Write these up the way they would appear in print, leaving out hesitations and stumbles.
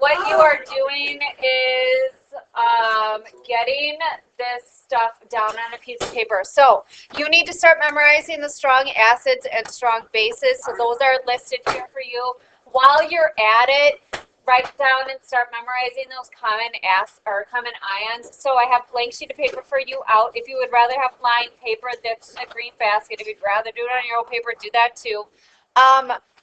what you are doing is getting this stuff down on a piece of paper. So you need to start memorizing the strong acids and strong bases. So those are listed here for you. While you're at it, write down and start memorizing those common ions. So I have blank sheet of paper for you out. If you would rather have lined paper, that's a green basket. If you'd rather do it on your old paper, do that too.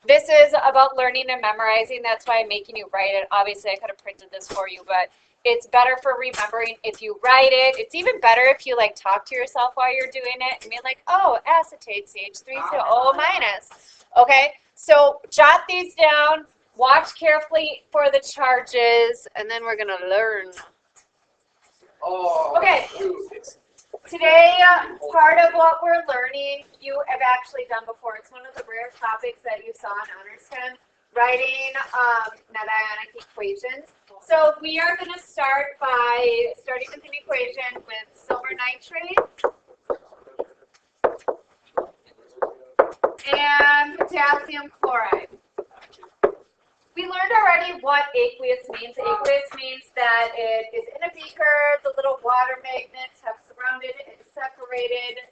This is about learning and memorizing. That's why I'm making you write it. Obviously, I could have printed this for you, but it's better for remembering if you write it. It's even better if you like talk to yourself while you're doing it and be like, oh, acetate CH3COO minus. Okay, so jot these down. Watch carefully for the charges, and then we're gonna learn. Okay. Today, part of what we're learning, you have actually done before. It's one of the rare topics that you saw in Honors 10, writing net ionic equations. So we are going to start by starting with an equation with silver nitrate and potassium chloride. We learned already what aqueous means. Aqueous means that it is in a beaker, the little water magnets have surrounded and separated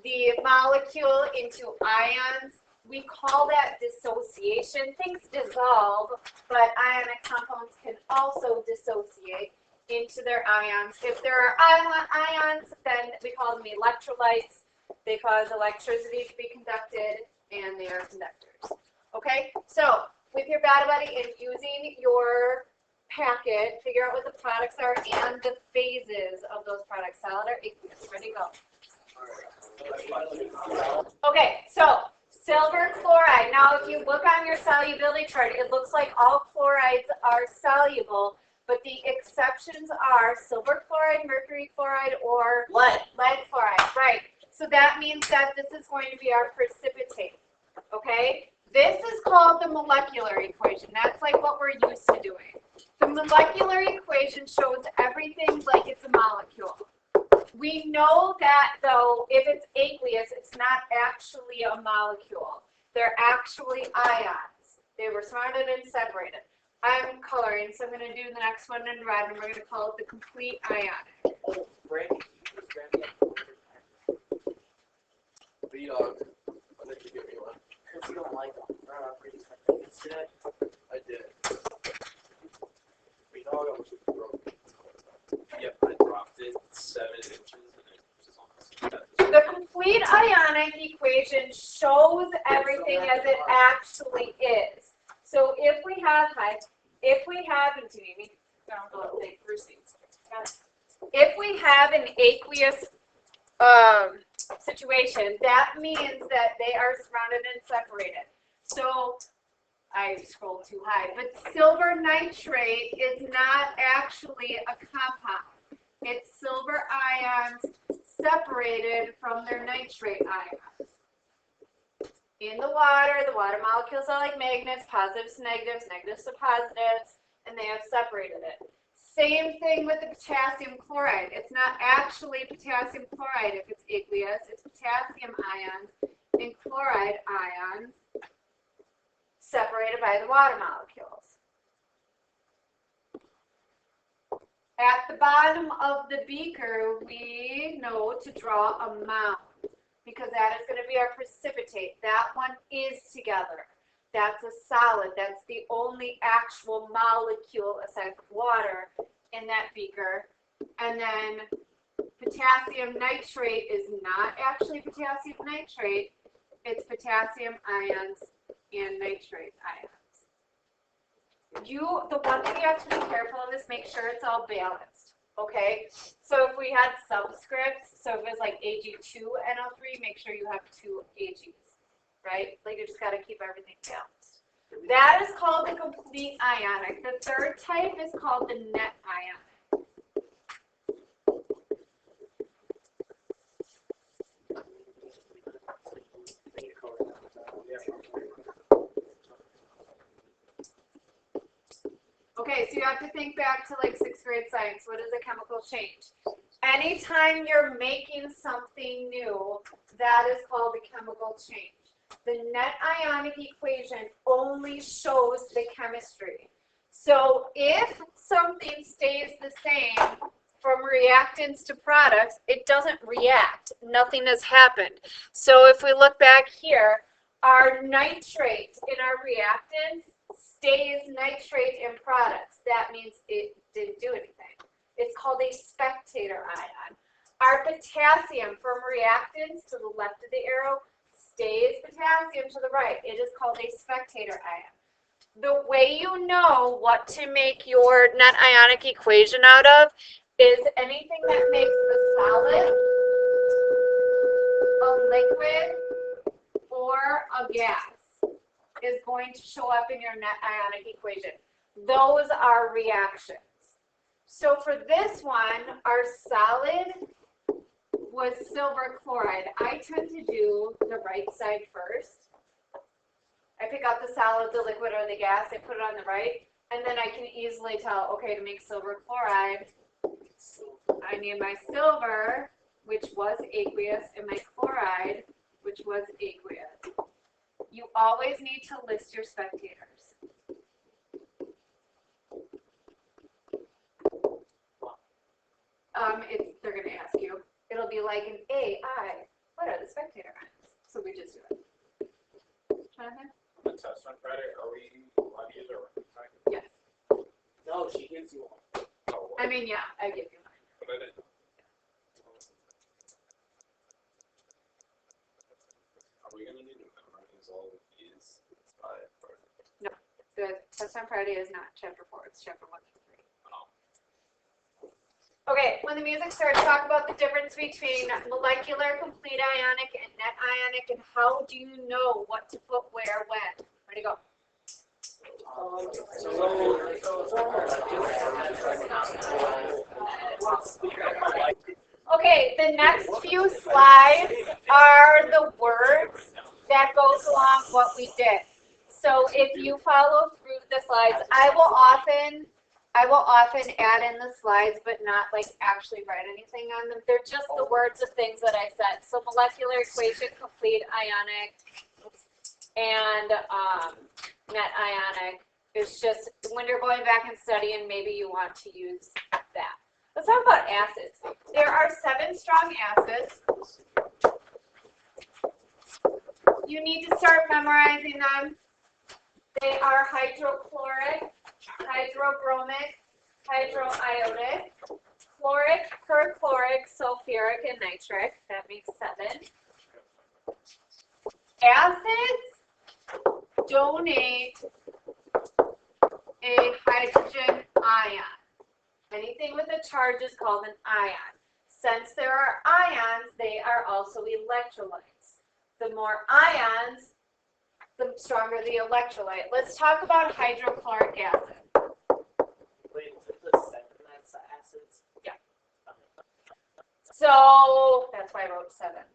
the molecule into ions. We call that dissociation. Things dissolve, but ionic compounds can also dissociate into their ions. If there are ions, then we call them electrolytes. They cause electricity to be conducted, and they are conductors. Okay, so with your Bada Buddy and using your packet, figure out what the products are and the phases of those products. Solid or aqueous. Ready, go. Okay, so silver chloride. Now, if you look on your solubility chart, it looks like all chlorides are soluble, but the exceptions are silver chloride, mercury chloride, or lead chloride. Right. So that means that this is going to be our precipitate. Okay? This is called the molecular equation. That's like what we're used to doing. The molecular equation shows everything like it's a molecule. We know that, though, if it's aqueous, it's not actually a molecule. They're actually ions. They were surrounded and separated. I'm coloring, so I'm going to do the next one in red, and we're going to call it the complete ionic. I'll let you give me one. Because you don't like them. I did. Yep, I dropped it 7 inches and it was almost. The complete ionic equation shows everything as it actually is. So if we have, if we have an aqueous situation, that means that they are surrounded and separated. So I scrolled too high, but silver nitrate is not actually a compound. It's silver ions separated from their nitrate ions. In the water molecules are like magnets, positives to negatives, negatives to positives, and they have separated it. Same thing with the potassium chloride. It's not actually potassium chloride if it's aqueous. It's potassium ions and chloride ions separated by the water molecules. At the bottom of the beaker, we know to draw a mound because that is going to be our precipitate. That one is together. That's a solid. That's the only actual molecule aside from water in that beaker. And then potassium nitrate is not actually potassium nitrate. It's potassium ions and nitrate ions. The one thing you have to be careful of is make sure it's all balanced. Okay? So if we had subscripts, so if it was like Ag2NO3, make sure you have 2 Ags. Right? Like you just got to keep everything balanced. That is called the complete ionic. The third type is called the net ionic. Okay, so you have to think back to like 6th grade science. What is a chemical change? Anytime you're making something new, that is called a chemical change. The net ionic equation only shows the chemistry. So if something stays the same from reactants to products, it doesn't react. Nothing has happened. So if we look back here, our nitrate in our reactants stays nitrate in products. That means it didn't do anything. It's called a spectator ion. Our potassium from reactants to the left of the arrow stays potassium to the right. It is called a spectator ion. The way you know what to make your net ionic equation out of is anything that makes a solid, a liquid, or a gas is going to show up in your net ionic equation. Those are reactions. So for this one, our solid was silver chloride. I tend to do the right side first. I pick out the solid, the liquid, or the gas. I put it on the right, and then I can easily tell, okay, to make silver chloride, I need my silver, which was aqueous, and my chloride, which was aqueous. You always need to list your spectators. They're going to ask you. It'll be like an AI. What are the spectator ions? So we just do it. Jonathan? On the test on Friday, are we allowed to use our record time? Yes. No, she gives you one. Oh, I mean, yeah, I give you mine. but I didn't know. Are we gonna need to memorize all of these by Friday? No, the test on Friday is not chapter 4. It's chapter 1 through 3. Oh. Okay, when the music starts, talk about the difference between molecular, complete ionic, and net ionic, and how do you know what to put where, when? Ready, go. Okay, the next few slides are the words that goes along what we did. So if you follow through the slides, I will often add in the slides, but not like actually write anything on them. They're just the words of things that I said. So molecular equation, complete ionic, and net ionic is just when you're going back and studying, maybe you want to use that. Let's talk about acids. There are 7 strong acids. You need to start memorizing them. They are hydrochloric, hydrobromic, hydroiodic, chloric, perchloric, sulfuric, and nitric. That makes 7. Acids donate a hydrogen ion. Anything with a charge is called an ion. Since there are ions, they are also electrolytes. The more ions, the stronger the electrolyte. Let's talk about hydrochloric acid. Wait, is it the 7 that's acids? Yeah. So that's why I wrote 7.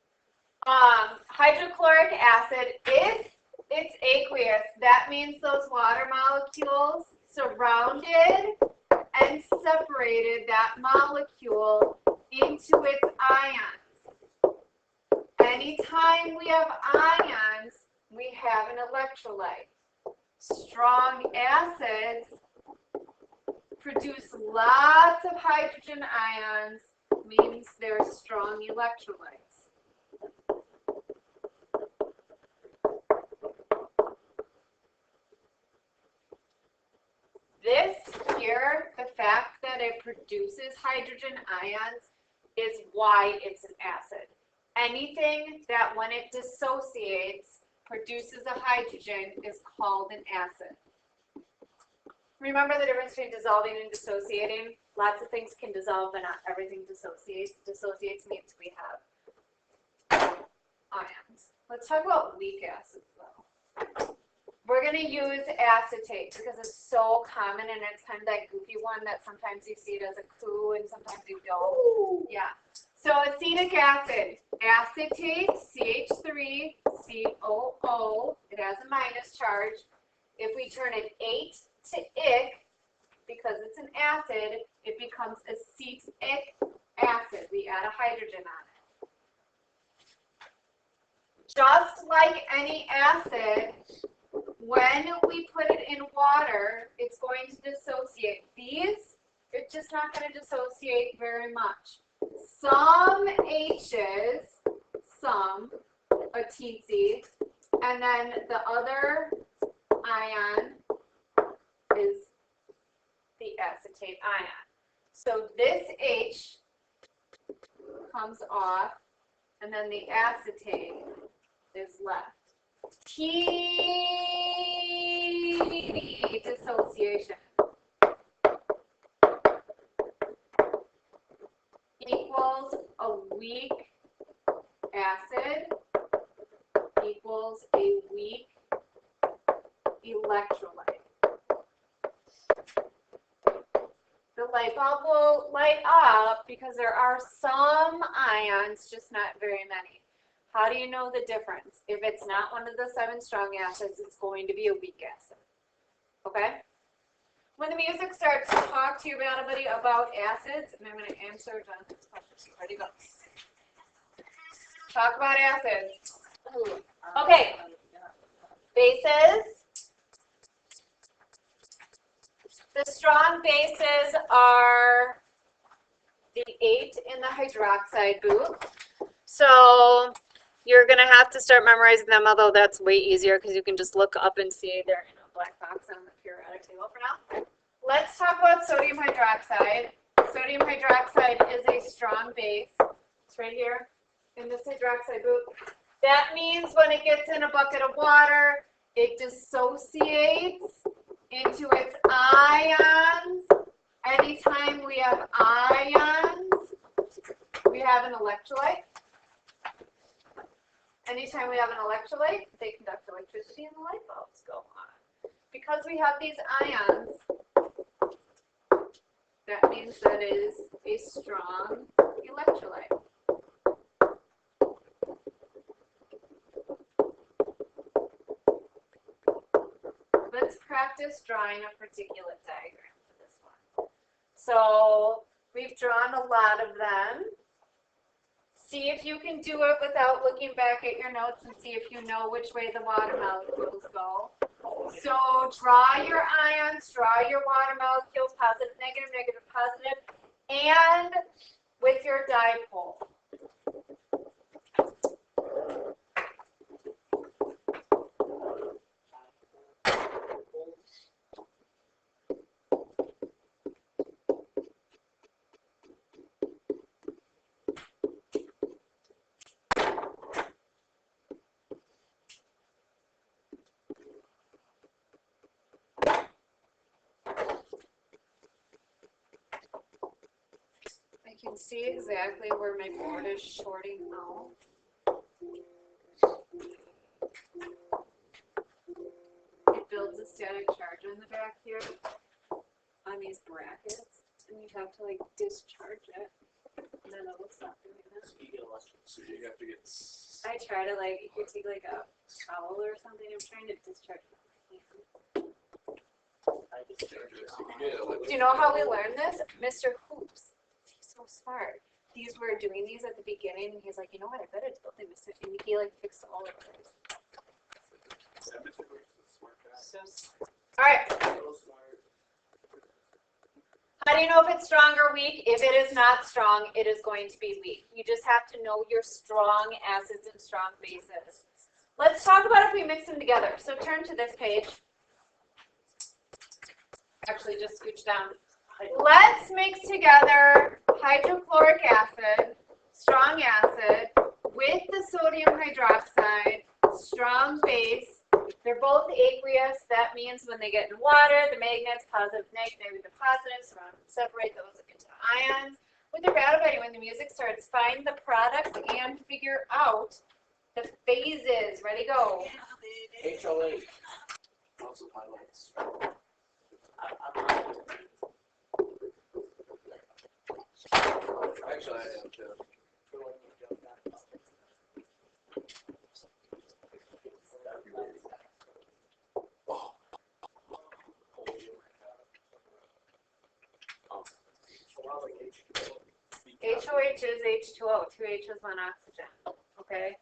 Hydrochloric acid, if it's aqueous, that means those water molecules surrounded and separated that molecule into its ions. Anytime we have ions, we have an electrolyte. Strong acids produce lots of hydrogen ions, means they're strong electrolytes. This here, the fact that it produces hydrogen ions is why it's an acid. Anything that when it dissociates produces a hydrogen is called an acid. Remember the difference between dissolving and dissociating? Lots of things can dissolve, but not everything dissociates. Dissociates means we have ions. Let's talk about weak acids though. We're going to use acetate because it's so common and it's kind of that goofy one that sometimes you see it as a clue and sometimes you don't. Yeah. So acetic acid, acetate, CH3, COO, it has a minus charge. If we turn an 8 to ic, because it's an acid, it becomes acetic acid. We add a hydrogen on it. Just like any acid, When we put it in water, it's going to dissociate. These, it's just not going to dissociate very much. Some H's, some, a teensy, and then the other ion is the acetate ion. So this H comes off, and then the acetate is left. T dissociation equals a weak acid equals a weak electrolyte. The light bulb will light up because there are some ions, just not very many. How do you know the difference? If it's not one of the 7 strong acids, it's going to be a weak acid. Okay? When the music starts to talk to you about acids, and I'm going to answer Jonathan's questions. Ready, go. Talk about acids. Okay. Bases. The strong bases are the 8 in the hydroxide group. So you're going to have to start memorizing them, although that's way easier because you can just look up and see they're in a black box on the periodic table for now. Let's talk about sodium hydroxide. Sodium hydroxide is a strong base. It's right here in this hydroxide group. That means when it gets in a bucket of water, it dissociates into its ions. Anytime we have ions, we have an electrolyte. Anytime we have an electrolyte, they conduct electricity and the light bulbs go on. Because we have these ions, that means that it is a strong electrolyte. Let's practice drawing a particulate diagram for this one. So we've drawn a lot of them. See if you can do it without looking back at your notes and see if you know which way the water molecules go. So draw your ions, draw your water molecules, positive, negative, negative, positive, and with your dipole. I can see exactly where my board is shorting out. It builds a static charge on the back here on these brackets, and you have to like discharge it, and then it'll stop doing that. So you have to get. I try to like, you could take like a towel or something. I'm trying to discharge it. Do you know how we learned this? Mr. Hoops. He's so smart. These were doing these at the beginning, and he's like, you know what? I bet it's built in Mr. And he like fixed all of those. So, all right. How do you know if it's strong or weak? If it is not strong, it is going to be weak. You just have to know your strong acids and strong bases. Let's talk about if we mix them together. So turn to this page. Actually, just scooch down. Let's mix together hydrochloric acid, strong acid, with the sodium hydroxide, strong base. They're both aqueous. That means when they get in water, the magnets, positive, negative, positive, separate those into ions. With the radioactivity, when the music starts, find the product and figure out the phases. Ready, go. HOH. Lots of highlights. Actually, I am too. HOH is H2O, 2 H's, 1 oxygen. Okay?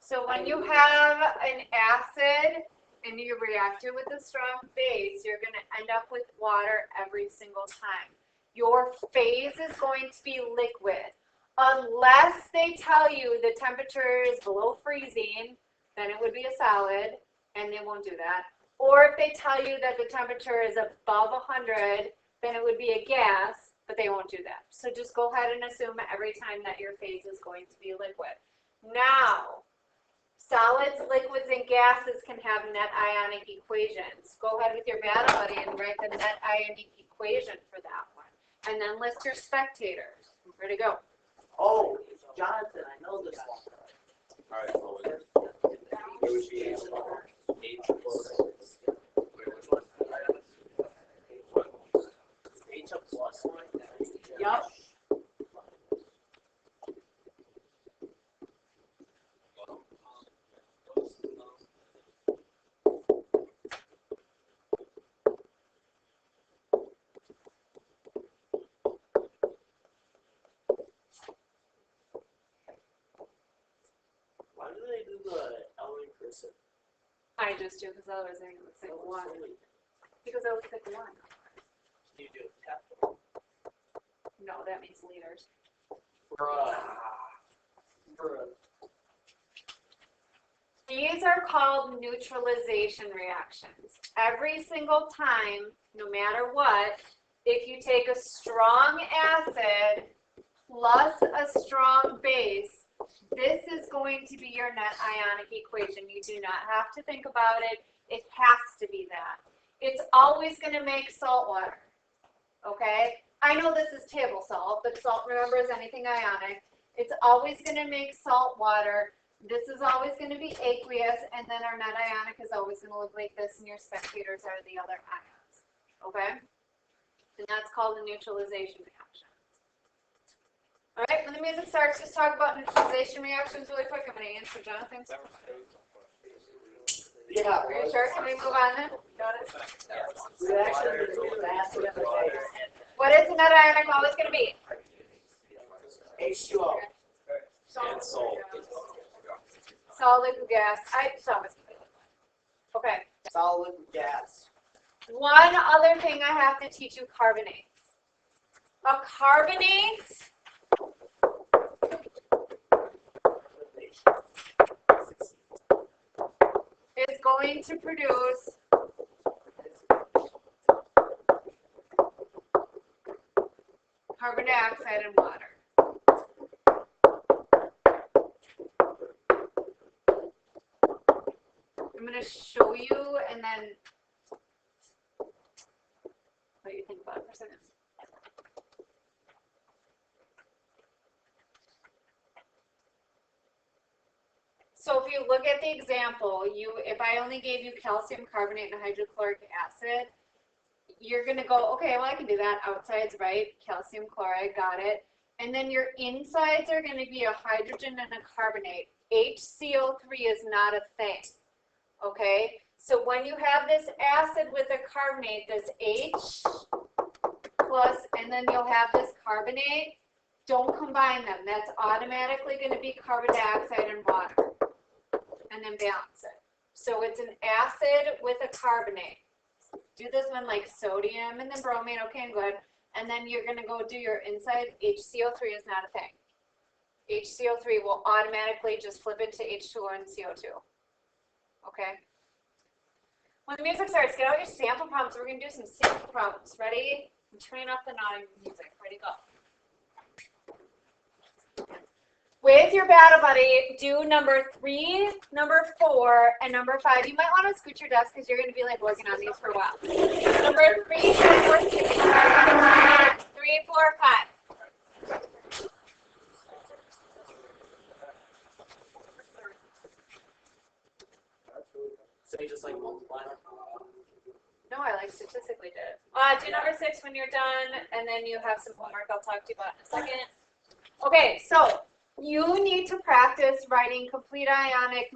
So when you have an acid and you react it with a strong base, you're going to end up with water every single time. Your phase is going to be liquid. Unless they tell you the temperature is below freezing, then it would be a solid, and they won't do that. Or if they tell you that the temperature is above 100, then it would be a gas, but they won't do that. So just go ahead and assume every time that your phase is going to be liquid. Now, solids, liquids, and gases can have net ionic equations. Go ahead with your battle buddy and write the net ionic equation for that one. And then list your spectators. Ready to go. Oh, Jonathan, I know this one. Alright, well, it would be H plus. Wait, which one? H a plus one? Yup. Why do they do the L in cursive? I just do because otherwise it looks like one. Because it looks like one. You do capital. No, that means liters. These are called neutralization reactions. Every single time, no matter what, if you take a strong acid plus a strong base, this is going to be your net ionic equation. You do not have to think about it. It has to be that. It's always going to make salt water. Okay? I know this is table salt, but salt, remember, is anything ionic. It's always going to make salt water. This is always going to be aqueous, and then our net ionic is always going to look like this, and your spectators are the other ions. Okay? And that's called a neutralization reaction. All right, when the music starts, just talk about neutralization reactions really quick. I'm going to answer Jonathan's. Yeah. Are you sure? Can we move on then? Got it? We actually did the last the other day. What is the net ionic always going to be? H2O. And salt. Solid, liquid, gas. Okay. Solid liquid gas. One other thing I have to teach you, carbonates. A carbonate is going to produce carbon dioxide and water. I'm going to show you and then what you think about it for a second. So if you look at the example, if I only gave you calcium carbonate and hydrochloric acid, you're going to go, okay, well, I can do that. Outside's right, calcium chloride, got it. And then your insides are going to be a hydrogen and a carbonate. HCO3 is not a thing, okay? So when you have this acid with a carbonate, this H plus, and then you'll have this carbonate, don't combine them. That's automatically going to be carbon dioxide and water. And then balance it. So it's an acid with a carbonate. Do this one like sodium and then bromine, okay, and good. And then you're going to go do your inside. HCO3 is not a thing. HCO3 will automatically just flip into H2O and CO2. Okay? When the music starts, get out your sample problems. We're going to do some sample problems. Ready? I'm turning up the nodding music. Ready, go. With your battle buddy, do number 3, number 4, and number 5. You might want to scoot your desk because you're going to be like working on these for a while. Number 3, 4, 6, 3, 4, 5. So you just like multiply them? No, I like statistically did it. Do number 6 when you're done, and then you have some homework I'll talk to you about in a second. Okay, so you need to practice writing complete ionic,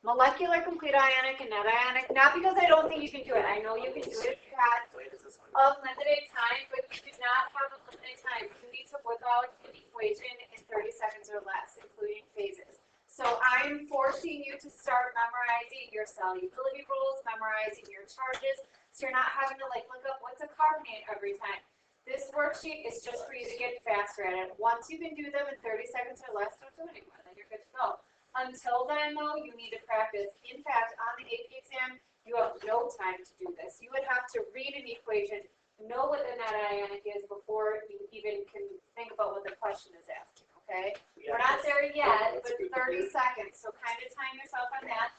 molecular complete ionic, and net ionic. Not because I don't think you can do it. I know you can do it if you had a limited time, but you do not have a limited time. You need to whip out an equation in 30 seconds or less, including phases. So I'm forcing you to start memorizing yourself. solubility rules, memorizing your charges, so you're not having to like look up what's a carbonate every time. This worksheet is just for you to get faster at it. Once you can do them in 30 seconds or less, don't do it anymore, then you're good to go. Until then, though, you need to practice. In fact, on the AP exam, you have no time to do this. You would have to read an equation, know what the net ionic is before you even can think about what the question is asking, okay? We're not there yet, but 30 seconds, so kind of time yourself on that.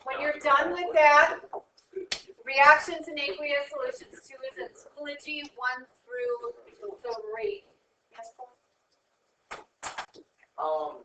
When you're done with that, reactions in aqueous solutions 2 is in Schoology 1 through 3. Yes, Paul?